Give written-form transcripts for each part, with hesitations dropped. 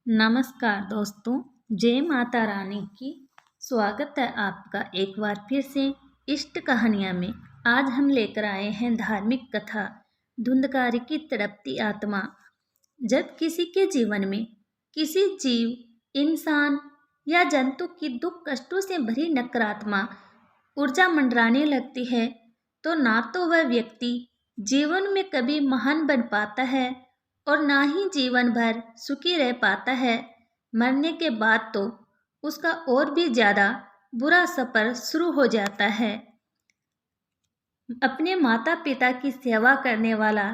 नमस्कार दोस्तों, जय माता रानी की। स्वागत है आपका एक बार फिर से इष्ट कहानियाँ में। आज हम लेकर आए हैं धार्मिक कथा धुंधकारी की तड़पती आत्मा। जब किसी के जीवन में किसी जीव, इंसान या जंतु की दुख कष्टों से भरी नकारात्मक ऊर्जा मंडराने लगती है, तो ना तो वह व्यक्ति जीवन में कभी महान बन पाता है और ना ही जीवन भर सुखी रह पाता है। मरने के बाद तो उसका और भी ज्यादा बुरा सफर शुरू हो जाता है। अपने माता पिता की सेवा करने वाला,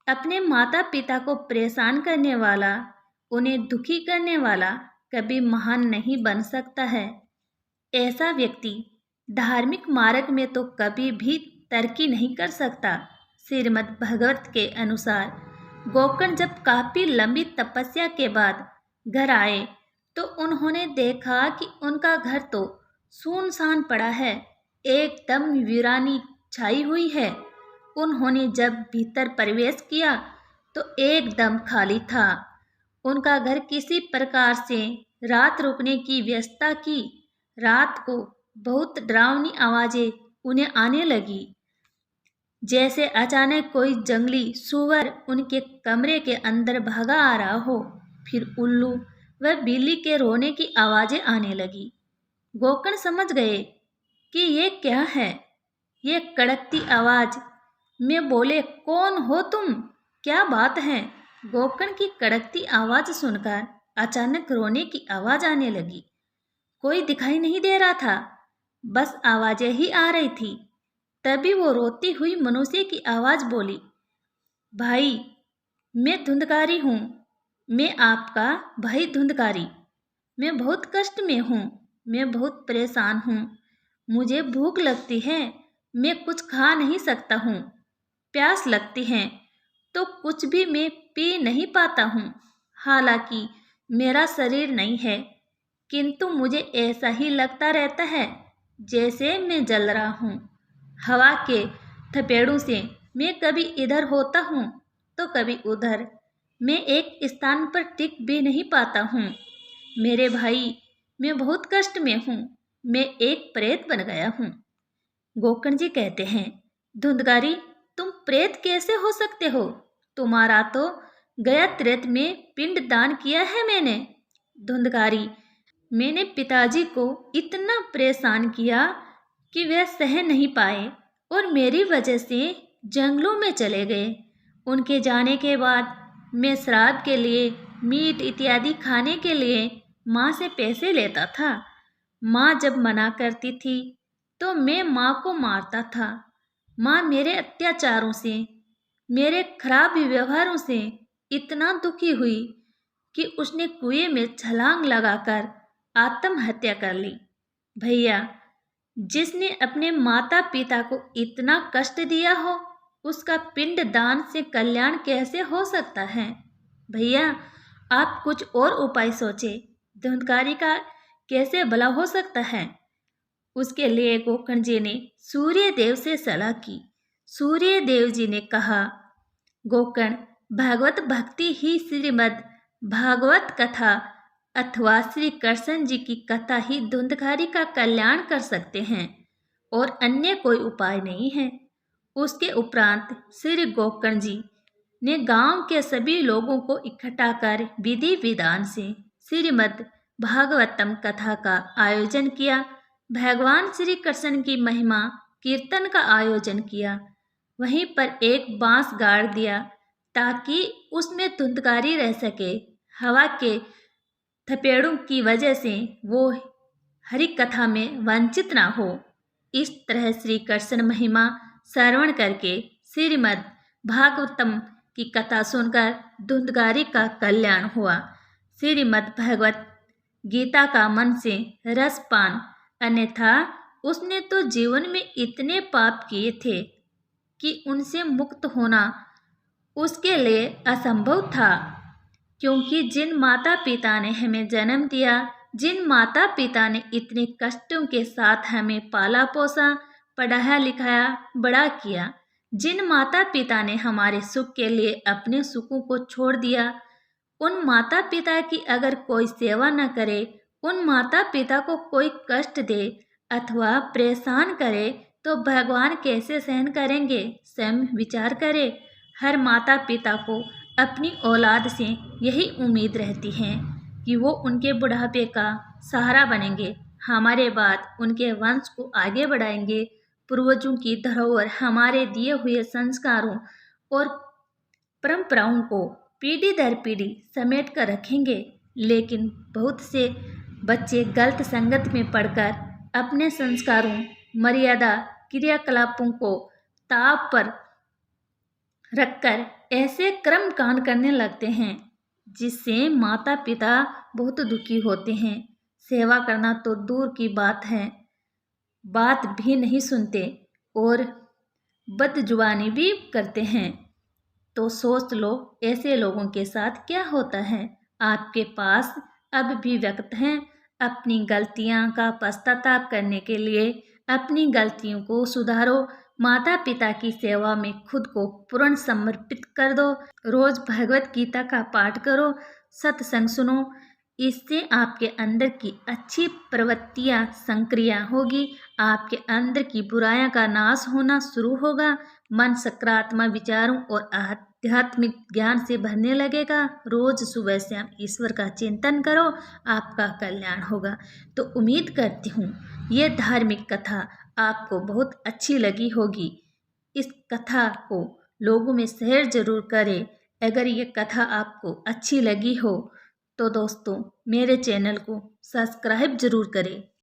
अपने माता पिता को परेशान करने वाला, उन्हें दुखी करने वाला कभी महान नहीं बन सकता है। ऐसा व्यक्ति धार्मिक मार्ग में तो कभी भी तरक्की नहीं कर सकता। श्रीमद् भागवत के अनुसार गोकर्ण जब काफी लंबी तपस्या के बाद घर आए तो उन्होंने देखा कि उनका घर तो सुनसान पड़ा है, एकदम वीरानी छाई हुई है। उन्होंने जब भीतर प्रवेश किया तो एकदम खाली था। उनका घर किसी प्रकार से रात रुकने की व्यवस्था की। रात को बहुत डरावनी आवाजें उन्हें आने लगी, जैसे अचानक कोई जंगली सूअर उनके कमरे के अंदर भागा आ रहा हो। फिर उल्लू व बिल्ली के रोने की आवाजें आने लगी। गोकर्ण समझ गए कि ये क्या है। ये कड़कती आवाज में बोले, कौन हो तुम, क्या बात है। गोकर्ण की कड़कती आवाज सुनकर अचानक रोने की आवाज आने लगी। कोई दिखाई नहीं दे रहा था, बस आवाजें ही आ रही थी। तभी वो रोती हुई मनुष्य की आवाज बोली, भाई मैं धुंधकारी हूँ, मैं आपका भाई धुंधकारी। मैं बहुत कष्ट में हूँ, मैं बहुत परेशान हूँ। मुझे भूख लगती है, मैं कुछ खा नहीं सकता हूँ। प्यास लगती है तो कुछ भी मैं पी नहीं पाता हूँ। हालांकि मेरा शरीर नहीं है, किंतु मुझे ऐसा ही लगता रहता है जैसे मैं जल रहा हूँ। हवा के थपेड़ों से मैं कभी इधर होता हूँ तो कभी उधर। मैं एक स्थान पर टिक भी नहीं पाता हूँ। मेरे भाई, मैं बहुत कष्ट में हूँ, मैं एक प्रेत बन गया हूँ। गोकर्ण जी कहते हैं, धुंधकारी तुम प्रेत कैसे हो सकते हो? तुम्हारा तो गया त्रेत में पिंड दान किया है मैंने। धुंधकारी, मैंने पिताजी को इतना परेशान किया कि वे सह नहीं पाए और मेरी वजह से जंगलों में चले गए। उनके जाने के बाद मैं श्राद्ध के लिए मीट इत्यादि खाने के लिए माँ से पैसे लेता था। माँ जब मना करती थी तो मैं माँ को मारता था। माँ मेरे अत्याचारों से, मेरे खराब व्यवहारों से इतना दुखी हुई कि उसने कुएं में छलांग लगाकर आत्महत्या कर ली। भैया, जिसने अपने माता पिता को इतना कष्ट दिया हो, उसका पिंड दान से कल्याण कैसे हो सकता है? भैया, आप कुछ और उपाय सोचे। धुंधकारी का कैसे भला हो सकता है? उसके लिए गोकर्ण जी ने सूर्य देव से सलाह की। सूर्य देव जी ने कहा, गोकर्ण, भागवत भक्ति ही श्रीमद् भागवत कथा अथवा श्री कृष्ण जी की कथा ही धुंधकारी का कल्याण कर सकते हैं और अन्य कोई उपाय नहीं है। उसके उपरांत श्री गोकर्ण जी ने गांव के सभी लोगों को इकट्ठा कर विधि विधान से श्रीमद् भागवतम कथा का आयोजन किया। भगवान श्री कृष्ण की महिमा कीर्तन का आयोजन किया। वहीं पर एक बांस गाड़ दिया ताकि उसमें धुंधकारी रह सके। हवा के थपेड़ों की वजह से वो हरि कथा में वंचित ना हो। इस तरह श्री कृष्ण महिमा श्रवण करके श्रीमद् भागवतम की कथा सुनकर धुंधकारी का कल्याण हुआ। श्रीमद् भगवत गीता का मन से रसपान, अन्यथा उसने तो जीवन में इतने पाप किए थे कि उनसे मुक्त होना उसके लिए असंभव था। क्योंकि जिन माता पिता ने हमें जन्म दिया, जिन माता पिता ने इतने कष्टों के साथ हमें पाला पोसा, पढ़ाया लिखाया, बड़ा किया, जिन माता पिता ने हमारे सुख के लिए अपने सुखों को छोड़ दिया, उन माता पिता की अगर कोई सेवा न करे, उन माता पिता को कोई कष्ट दे अथवा परेशान करे तो भगवान कैसे सहन करेंगे? स्वयं विचार करें। हर माता पिता को अपनी औलाद से यही उम्मीद रहती है कि वो उनके बुढ़ापे का सहारा बनेंगे, हमारे बाद उनके वंश को आगे बढ़ाएंगे, पूर्वजों की धरोहर हमारे दिए हुए संस्कारों और परंपराओं को पीढ़ी दर पीढ़ी समेट कर रखेंगे। लेकिन बहुत से बच्चे गलत संगत में पड़कर अपने संस्कारों, मर्यादा, क्रियाकलापों को ताव पर रखकर ऐसे कर्म कांड करने लगते हैं जिससे माता पिता बहुत दुखी होते हैं। सेवा करना तो दूर की बात है, बात भी नहीं सुनते और बदजुबानी भी करते हैं। तो सोच लो ऐसे लोगों के साथ क्या होता है। आपके पास अब भी वक्त है अपनी गलतियां का पश्चाताप करने के लिए। अपनी गलतियों को सुधारो, माता पिता की सेवा में खुद को पूर्ण समर्पित कर दो। रोज भगवत गीता का पाठ करो, सत्संग सुनो, इससे आपके अंदर की अच्छी प्रवृत्तियां सक्रिय होगी, आपके अंदर की बुराइयां का नाश होना शुरू होगा, मन सकारात्मक विचारों और आध्यात्मिक ज्ञान से भरने लगेगा। रोज सुबह शाम ईश्वर का चिंतन करो, आपका कल्याण होगा। तो उम्मीद करती हूँ ये धार्मिक कथा आपको बहुत अच्छी लगी होगी। इस कथा को लोगों में शेयर जरूर करें। अगर ये कथा आपको अच्छी लगी हो तो दोस्तों मेरे चैनल को सब्सक्राइब जरूर करें।